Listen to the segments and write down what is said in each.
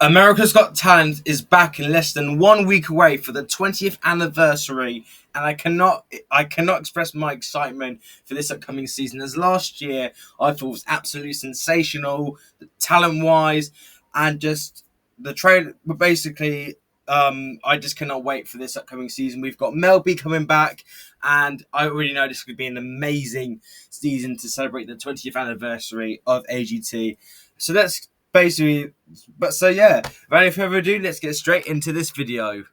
America's Got Talent is back in less than 1 week away for the 20th anniversary, and I cannot express my excitement for this upcoming season. As last year, I thought was absolutely sensational, talent wise, and just the trailer. But basically, I just cannot wait for this upcoming season. We've got Mel B coming back, and I already know this could be an amazing season to celebrate the 20th anniversary of AGT. So that's basically but so yeah, without any further ado, let's get straight into this video.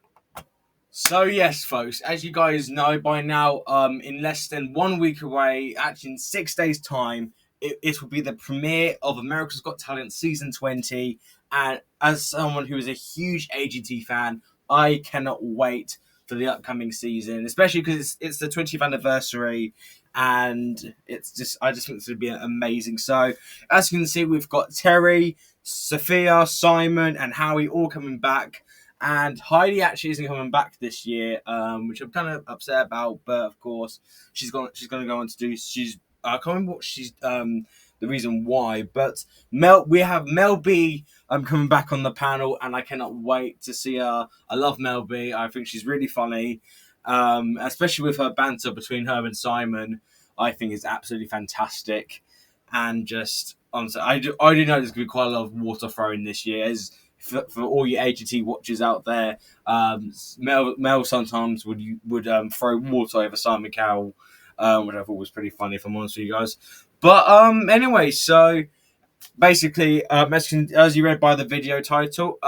So yes, folks, as you guys know by now, in less than 1 week away, actually in 6 days' time, it will be the premiere of America's Got Talent season 20. And as someone who is a huge AGT fan, I cannot wait for the upcoming season, especially because it's the 20th anniversary, and I just think it's going to be amazing. So as you can see, we've got Terry, Sophia, Simon, and Howie all coming back. And Heidi actually isn't coming back this year, which I'm kind of upset about. But of course, she's going to go on to do. I can't remember what she's the reason why. But we have Mel B coming back on the panel, and I cannot wait to see her. I love Mel B. I think she's really funny, especially with her banter between her and Simon. I think is absolutely fantastic, and just honestly, I do know there's going to be quite a lot of water throwing this year. For all you AGT watchers out there, Mel sometimes would throw water over Simon Cowell, which I thought was pretty funny, if I'm honest with you guys. But anyway, so basically, as you read by the video title,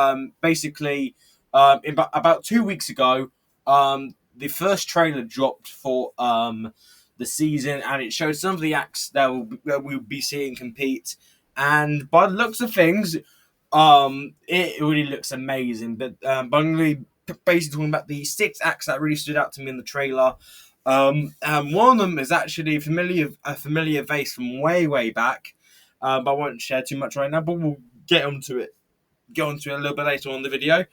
basically, about 2 weeks ago, the first trailer dropped for the season, and it showed some of the acts that we'll be seeing compete. And by the looks of things, it really looks amazing. But I'm going to be basically talking about the 6 acts that really stood out to me in the trailer. And one of them is actually a familiar face from way back. But I won't share too much right now. But we'll get onto it a little bit later on in the video.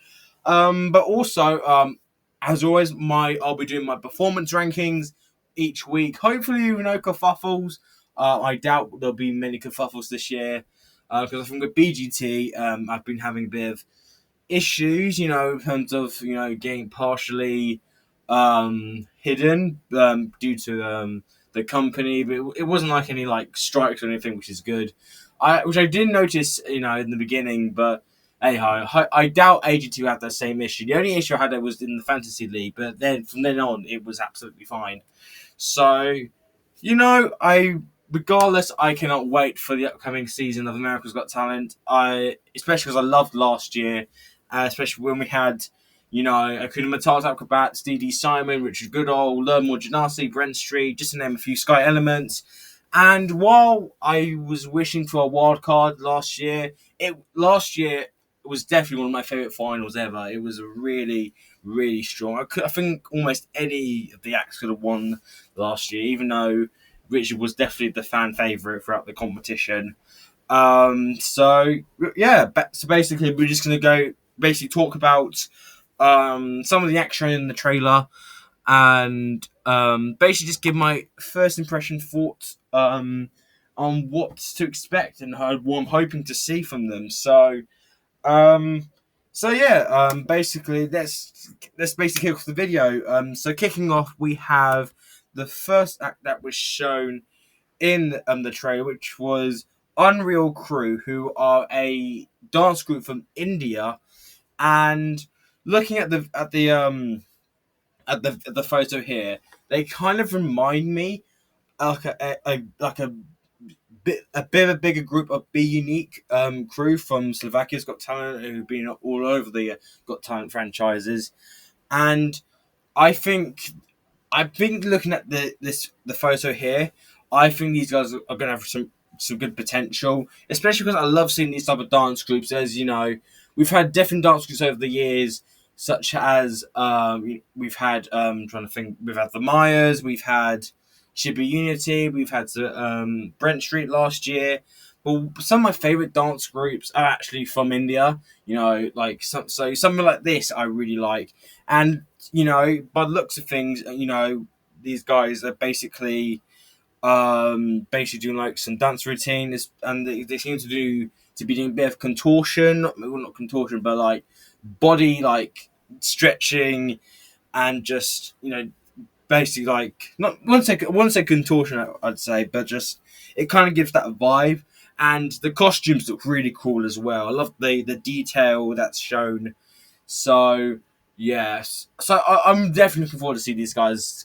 But also, as always, I'll be doing my performance rankings each week. Hopefully, no kerfuffles. I doubt there'll be many kerfuffles this year. Because I think with BGT, I've been having a bit of issues, in terms of, getting partially hidden due to the company. But it wasn't like any like strikes or anything, which is good. Which I did notice, in the beginning, but anyhow, I doubt AG2 had that same issue. The only issue I had was in the Fantasy League, but then from then on, it was absolutely fine. So, regardless, I cannot wait for the upcoming season of America's Got Talent. Especially because I loved last year, especially when we had, Akuna Matata, Acrobats, DD Simon, Richard Goodall, Lermore Janasi, Brent Street, just to name a few, Sky Elements. And while I was wishing for a wild card last year, it was definitely one of my favourite finals ever. It was really, really strong. I think almost any of the acts could have won last year, even though Richard was definitely the fan favourite throughout the competition. So basically, we're just going to talk about some of the action in the trailer, and basically just give my first impression thoughts on what to expect and what I'm hoping to see from them. Basically, let's basically kick off the video. So kicking off, we have the first act that was shown in the trailer, which was Unreal Crew, who are a dance group from India, and looking at the photo here, they kind of remind me like a bit of a bigger group of Be Unique crew from Slovakia's Got Talent, who've been all over the Got Talent franchises. And I think looking at the photo here, I think these guys are going to have some good potential, especially because I love seeing these type of dance groups. As you know, we've had different dance groups over the years, such as we've had we've had the Myers, we've had Shiba Unity, we've had Brent Street last year. But some of my favorite dance groups are actually from India. Like so something like this I really like, and by the looks of things, these guys are basically doing like some dance routines, and they seem to do to be doing a bit of contortion, well, not contortion, but like body like stretching and just basically like not one say contortion I'd say, but just it kind of gives that vibe. And the costumes look really cool as well. I love the detail that's shown. So yes, so I'm definitely looking forward to see these guys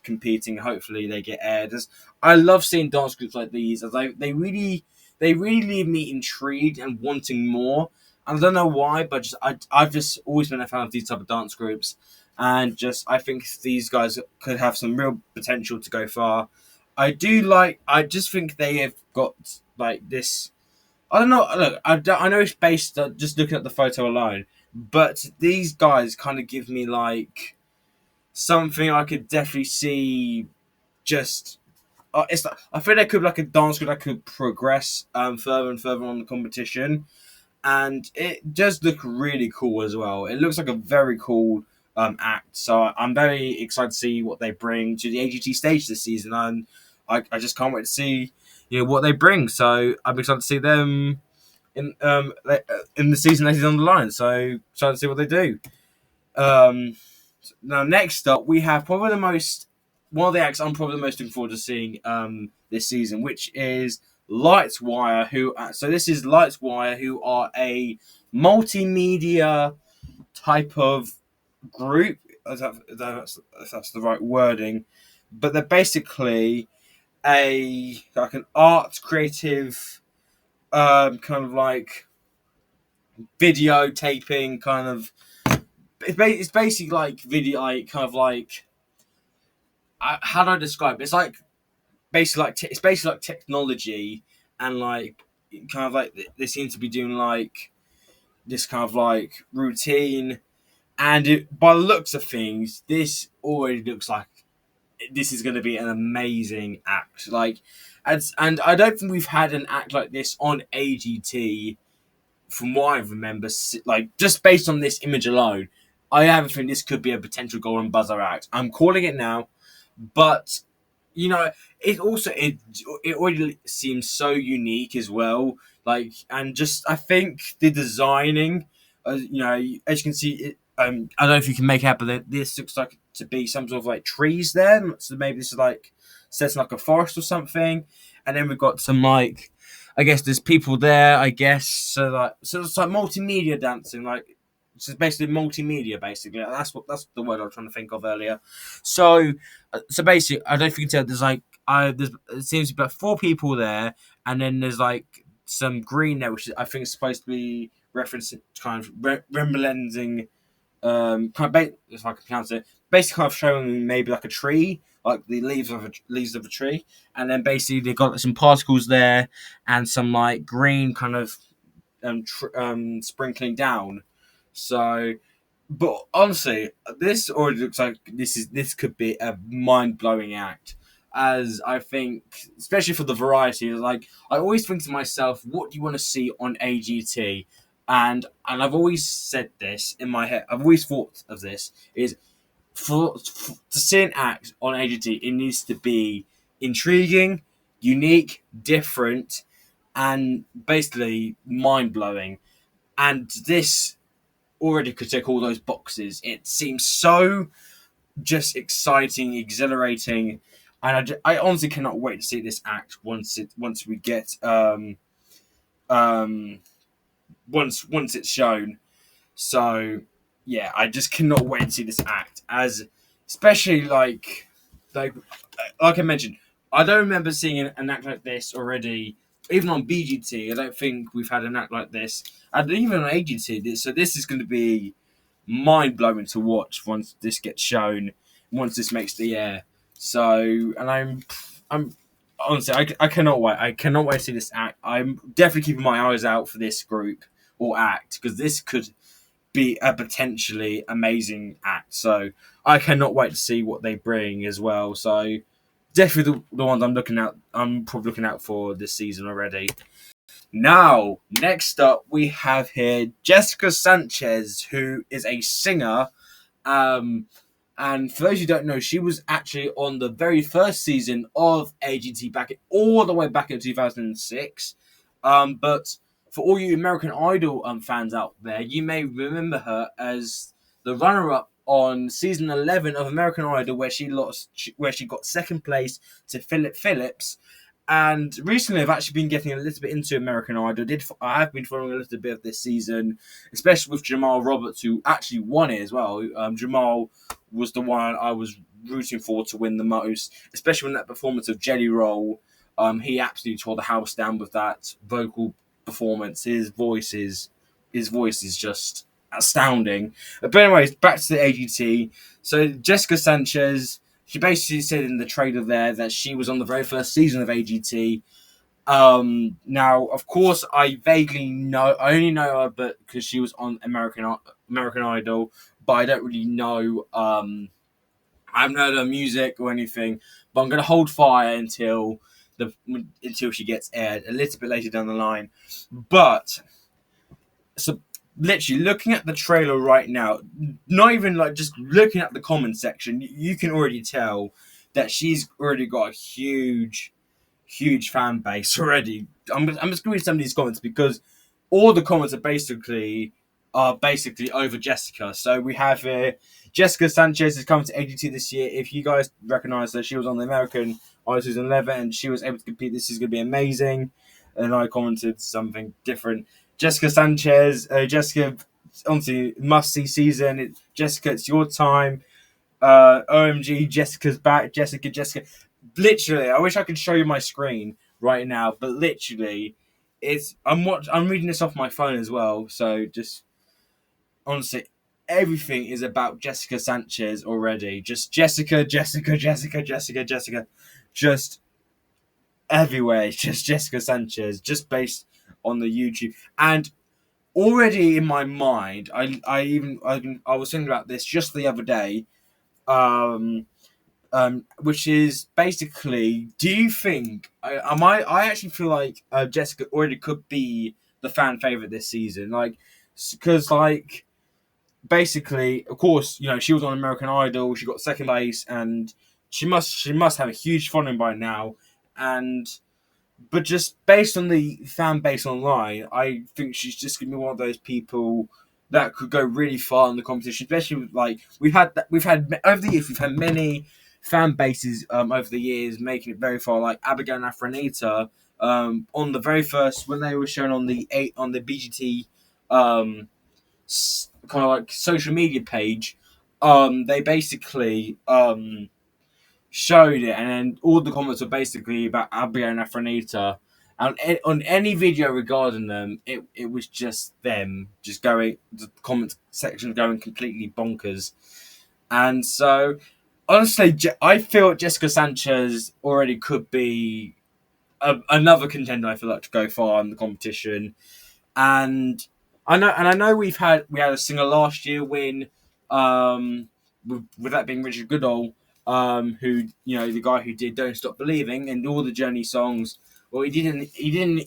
competing. Hopefully they get aired. I love seeing dance groups like these, as they really leave me intrigued and wanting more. I don't know why, but I've just always been a fan of these type of dance groups, and just I think these guys could have some real potential to go far. I just think they have got like this. I don't know. Look, I know it's based just looking at the photo alone, but these guys kind of give me like something I could definitely see. Just it's like, I feel there could be like a dance group that could progress further and further on the competition, and it does look really cool as well. It looks like a very cool act. So I'm very excited to see what they bring to the AGT stage this season, and I just can't wait to see what they bring. So I'm excited to see them in the season later down the line. So excited to see what they do. Um, Now next up we have probably the most one of the acts I'm probably the most looking forward to seeing this season, which is Lightwire. So this is Lightwire, who are a multimedia type of group. If that's the right wording, but they're basically a like an art creative kind of like videotaping kind of. It's basically like video, like kind of like how do I describe it? It's like basically like it's basically like technology, and like kind of like they seem to be doing like this kind of like routine, and by the looks of things, this already looks like this is going to be an amazing act. Like, and I don't think we've had an act like this on AGT from what I remember. Like just based on this image alone, I have a feeling this could be a potential golden buzzer act. I'm calling it now, but it already seems so unique as well. Like, and just I think the designing, as you can see, I don't know if you can make out, but this looks like to be some sort of like trees there. So maybe this is like set in like a forest or something. And then we've got some like, I guess there's people there. I guess so it's like multimedia dancing, like. So it's basically multimedia. Basically, that's the word I was trying to think of earlier. So basically, I don't know if you can tell. It seems to be about 4 people there, and then there's like some green there, which I think is supposed to be referencing kind of resembling, if I can pronounce it, basically kind of showing maybe like a tree, like the leaves of a tree, and then basically they've got some particles there and some like green kind of sprinkling down. So, but honestly, this already looks like this could be a mind blowing act. As I think, especially for the variety, like I always think to myself, what do you want to see on AGT? And I've always said this in my head. I've always thought of this is for to see an act on AGT, it needs to be intriguing, unique, different, and basically mind blowing. And this already could tick all those boxes. It seems so just exciting, exhilarating, and I honestly cannot wait to see this act once we get um once it's shown. So yeah, I just cannot wait to see this act, as especially like I mentioned, I don't remember seeing an act like this already. Even on BGT, I don't think we've had an act like this, and even on AGT. So this is going to be mind blowing to watch once this gets shown, once this makes the air. So, and I'm honestly, I cannot wait. I cannot wait to see this act. I'm definitely keeping my eyes out for this group or act, because this could be a potentially amazing act. So I cannot wait to see what they bring as well. So definitely the ones I'm looking at. I'm probably looking out for this season already. Now, next up, we have here Jessica Sanchez, who is a singer. And for those who don't know, she was actually on the very first season of AGT all the way back in 2006. But for all you American Idol fans out there, you may remember her as the runner-up on season 11 of American Idol, where she got second place to Philip Phillips. And recently, I've actually been getting a little bit into American Idol. I have been following a little bit of this season, especially with Jamal Roberts, who actually won it as well. Jamal was the one I was rooting for to win the most, especially in that performance of Jelly Roll. He absolutely tore the house down with that vocal performance. His voice is just astounding. But anyways, back to the AGT. So Jessica Sanchez, she basically said in the trailer there that she was on the very first season of AGT. Now, of course, I only know her, but because she was on American Idol, but I don't really know. I haven't heard her music or anything, but I'm gonna hold fire until she gets aired a little bit later down the line. But so literally looking at the trailer right now, not even like just looking at the comment section, you can already tell that she's already got a huge fan base already. I'm just going to read some of these comments because all the comments are basically over Jessica. So we have Jessica Sanchez is coming to AGT this year. If you guys recognize that she was on the American Idol season 11 and she was able to compete, this is going to be amazing. And I commented something different. Jessica Sanchez, Jessica, honestly, must see season. Jessica, it's your time. OMG, Jessica's back. Jessica. Literally, I wish I could show you my screen right now, but literally, I'm reading this off my phone as well. So just honestly, everything is about Jessica Sanchez already. Just Jessica. Just everywhere. It's just Jessica Sanchez. Just based on the YouTube. And already in my mind, I was thinking about this just the other day, which is basically, do you think I actually feel like Jessica already could be the fan favorite this season, like, because like basically, of course, she was on American Idol, she got second place, and she must have a huge following by now, but just based on the fan base online, I think she's just gonna be one of those people that could go really far in the competition. Especially with, like, we've had over the years, we've had many fan bases over the years making it very far. Like Abigail and Afronita, on the very first when they were shown on the BGT kind of like social media page, they basically showed it, and then all the comments were basically about Abigail and Afronita. And on any video regarding them, it was just them just going, the comment section going completely bonkers. And so, honestly, I feel Jessica Sanchez already could be another contender. I feel like to go far in the competition, and I know we had a singer last year win, with that being Richard Goodall, who, the guy who did Don't Stop Believing and all the Journey songs. Well, he didn't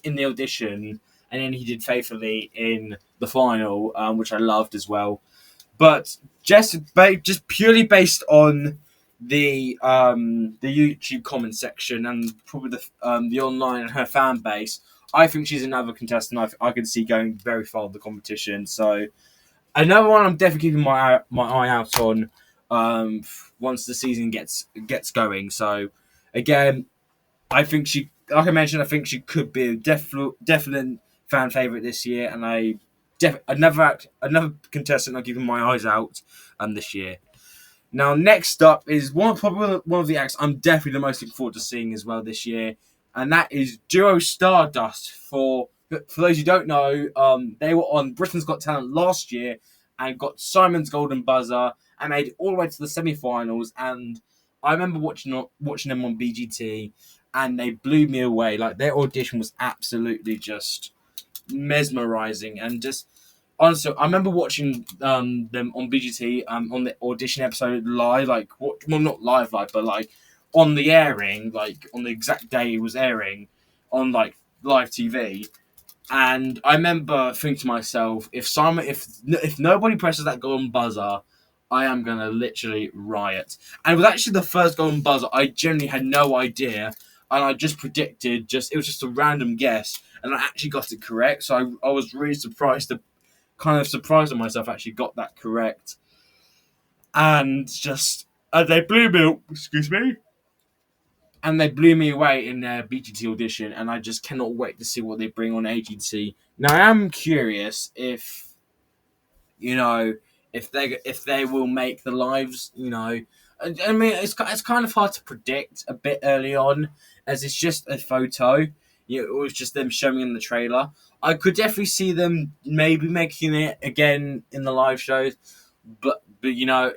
in the audition, and then he did Faithfully in the final, which I loved as well. But just purely based on the YouTube comment section and probably the online and her fan base, I think she's another contestant I could see going very far in the competition. So another one I'm definitely keeping my eye out on once the season gets going. So again, I think like I mentioned, I think she could be a definite fan favorite this year, and another contestant I'm keeping my eyes out this year. Now, next up is probably one of the acts I'm definitely the most looking forward to seeing as well this year, and that is Duo Stardust. For those who don't know, they were on Britain's Got Talent last year and got Simon's Golden Buzzer and made it all the way to the semi-finals. And I remember watching them on BGT, and they blew me away. Like, their audition was absolutely just mesmerizing, and just honestly, I remember watching them on BGT on the audition episode live, not live, but like on the airing, like on the exact day it was airing on like live TV. And I remember thinking to myself, if nobody presses that golden buzzer, I am gonna literally riot. And it was actually the first golden buzzer. I genuinely had no idea, and I just predicted. It was just a random guess, and I actually got it correct. So I was really surprised, kind of surprised at myself actually got that correct, and just they blew me. Excuse me. And they blew me away in their BGT audition, and I just cannot wait to see what they bring on AGT. Now I am curious if you know if they will make the lives. I mean it's kind of hard to predict a bit early on, as it's just a photo. It was just them showing in the trailer. I could definitely see them maybe making it again in the live shows, but I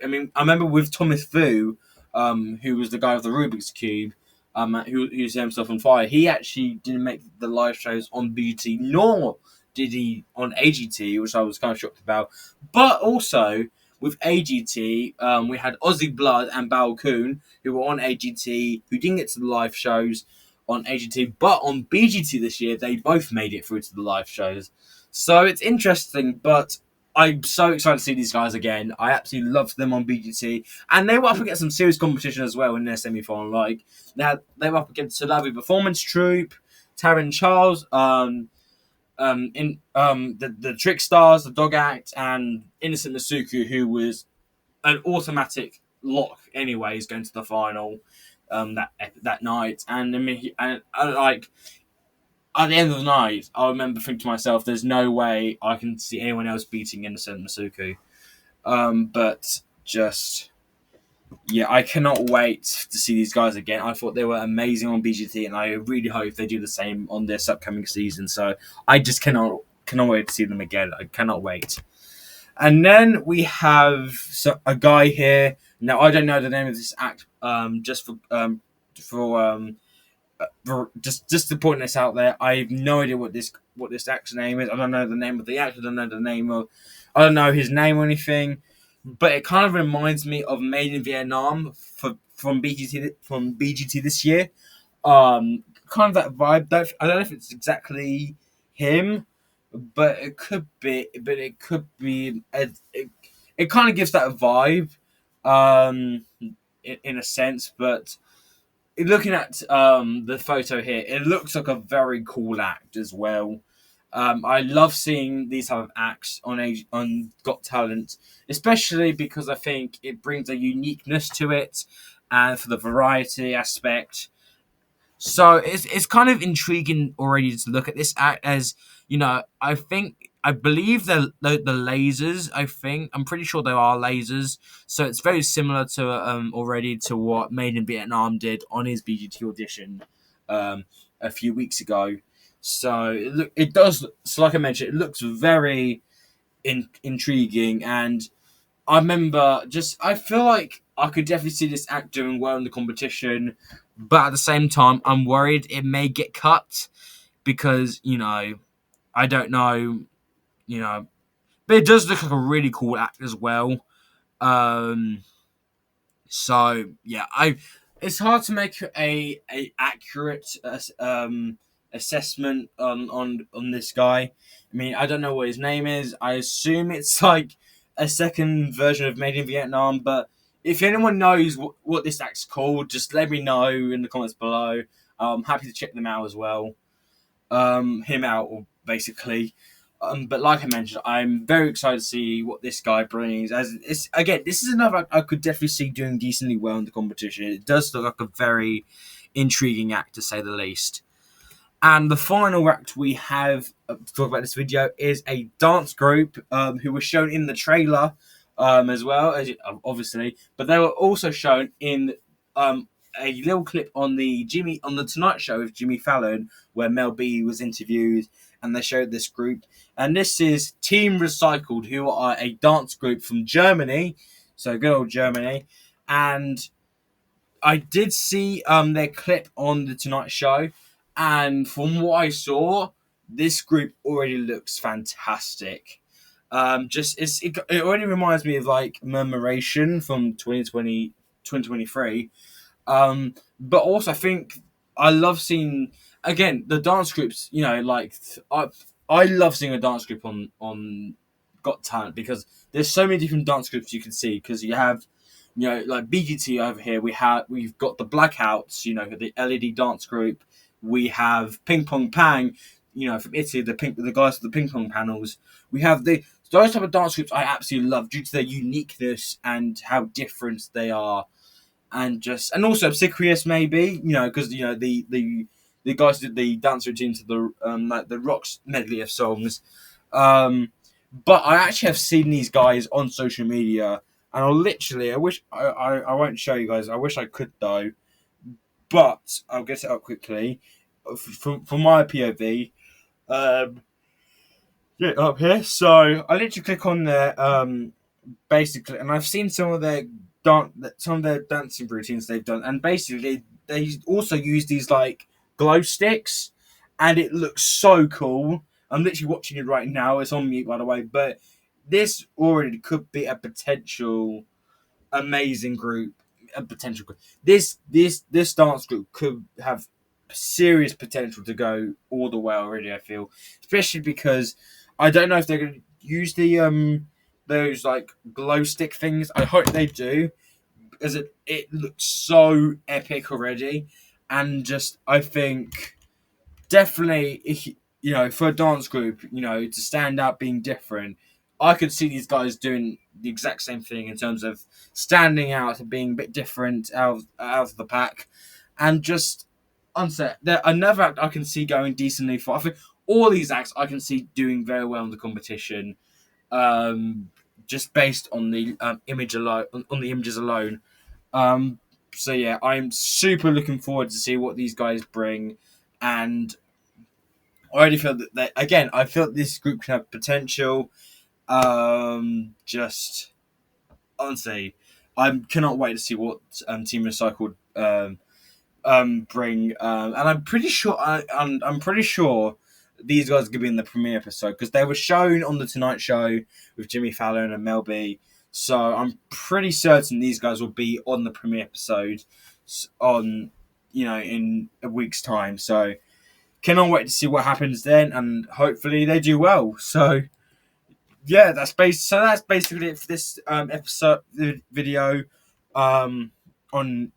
mean, I remember with Thomas Vu, who was the guy with the Rubik's Cube, who set himself on fire. He actually didn't make the live shows on BT, nor did he on AGT, which I was kind of shocked about. But also with AGT, we had Ozzy Blood and Bao Kun, who were on AGT, who didn't get to the live shows on AGT, but on BGT this year, they both made it through to the live shows. So it's interesting, but I'm so excited to see these guys again. I absolutely loved them on BGT, and they were up against some serious competition as well in their semi-final. Like they were up against Salavi Performance Troupe, Taryn Charles, the Trick Stars, the Dog Act, and Innocent Masuku, who was an automatic lock anyways going to the final that night. And I mean, like at the end of the night, I remember thinking to myself, "There's no way I can see anyone else beating Innocent Masuku." But just yeah, I cannot wait to see these guys again. I thought they were amazing on BGT, and I really hope they do the same on this upcoming season. So I just cannot wait to see them again. I cannot wait. And then we have a guy here. Now I don't know the name of this act. Just to point this out there, I have no idea what this actor's name is. I don't know the name of the actor. I don't know his name or anything. But it kind of reminds me of Made in Vietnam from BGT this year. Kind of that vibe. I don't know if it's exactly him, but it could be. But it could be. It kind of gives that vibe, in a sense. But looking at the photo here, it looks like a very cool act as well. I love seeing these type of acts on Got Talent, especially because I think it brings a uniqueness to it, and for the variety aspect. So it's kind of intriguing already to look at this act, as I believe the lasers. I'm pretty sure there are lasers, so it's very similar to already to what Made in Vietnam did on his BGT audition a few weeks ago. So it does. So like I mentioned, it looks very intriguing, and I remember I feel like I could definitely see this act doing well in the competition, but at the same time, I'm worried it may get cut because I don't know, but it does look like a really cool act as well. Um, so yeah, it's hard to make a accurate assessment on this guy. I mean, I don't know what his name is. I assume it's like a second version of Made in Vietnam. But if anyone knows what this act's called, just let me know in the comments below. I'm happy to check them out as well. Him out, basically. But like I mentioned, I'm very excited to see what this guy brings. As this is another I could definitely see doing decently well in the competition. It does look like a very intriguing act, to say the least. And the final act we have to talk about this video is a dance group who was shown in the trailer as well, as obviously, but they were also shown in a little clip on the Tonight Show with Jimmy Fallon, where Mel B was interviewed, and they showed this group. And this is Team Recycled, who are a dance group from Germany, so good old Germany. And I did see their clip on the Tonight Show, and from what I saw, this group already looks fantastic. It already reminds me of like Murmuration from 2023. But also I think I love seeing again the dance groups. I love seeing a dance group on Got Talent, because there's so many different dance groups you can see, because you have like BGT over here. We've got the Blackouts, the LED dance group. We have Ping Pong Pang. from Italy, the guys with the ping pong panels. We have those type of dance groups I absolutely love due to their uniqueness and how different they are, and also obsequious maybe, because the guys did the dance routine to the like the rocks medley of songs. But I actually have seen these guys on social media, and I wish I won't show you guys. I wish I could though, but I'll get it up quickly. From my POV, yeah, up here. So I literally click on there, basically, and I've seen some of their dancing routines they've done, and basically they also use these like glow sticks, and it looks so cool. I'm literally watching it right now. It's on mute, by the way, but this already could be a potential amazing group. A potential group. This dance group could have serious potential to go all the way already. I feel, especially because I don't know if they're going to use the those like glow stick things. I hope they do, because it looks so epic already, and just I think definitely for a dance group, to stand out being different, I could see these guys doing the exact same thing in terms of standing out and being a bit different out of the pack, and just unset. Another act I can see going decently far. I think all these acts I can see doing very well in the competition, just based on the image alone, on the images alone. So yeah, I'm super looking forward to see what these guys bring, and I already feel that again. I feel that this group can have potential. Just honestly, I cannot wait to see what Team Recycled bring. And I'm pretty sure these guys are gonna be in the premiere episode, because they were shown on the Tonight Show with Jimmy Fallon and Mel B. So I'm pretty certain these guys will be on the premiere episode in a week's time. So cannot wait to see what happens then, and hopefully they do well. So yeah, that's basically it for this episode video on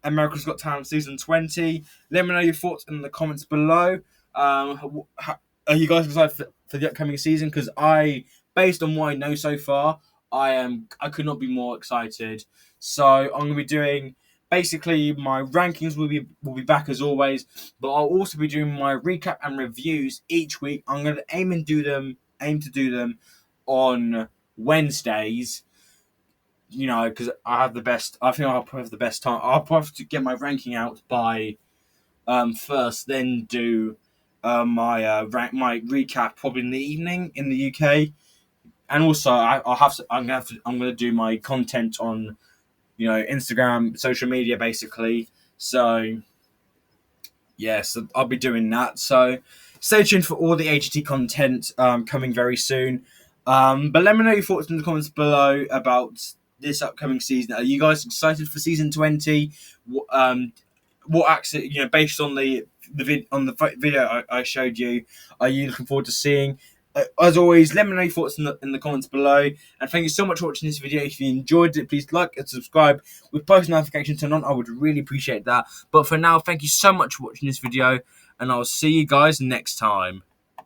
America's Got Talent season 20. Let me know your thoughts in the comments below. Are you guys excited for the upcoming season? Because based on what I know so far, I could not be more excited. So I'm going to be doing basically my rankings will be back as always, but I'll also be doing my recap and reviews each week. I'm going to aim to do them on Wednesdays, because I have the best. I think I'll probably have the best time. I'll probably have to get my ranking out by first, then do my recap probably in the evening in the UK, and also I'm gonna do my content on Instagram, social media, basically. So yeah, so I'll be doing that. So stay tuned for all the AGT content coming very soon. But let me know your thoughts in the comments below about this upcoming season. Are you guys excited for season 20? What acts, based on the video I showed you, are you looking forward to seeing? As always, let me know your thoughts in the comments below. And thank you so much for watching this video. If you enjoyed it, please like and subscribe with post notification turned on. I would really appreciate that. But for now, thank you so much for watching this video, and I'll see you guys next time.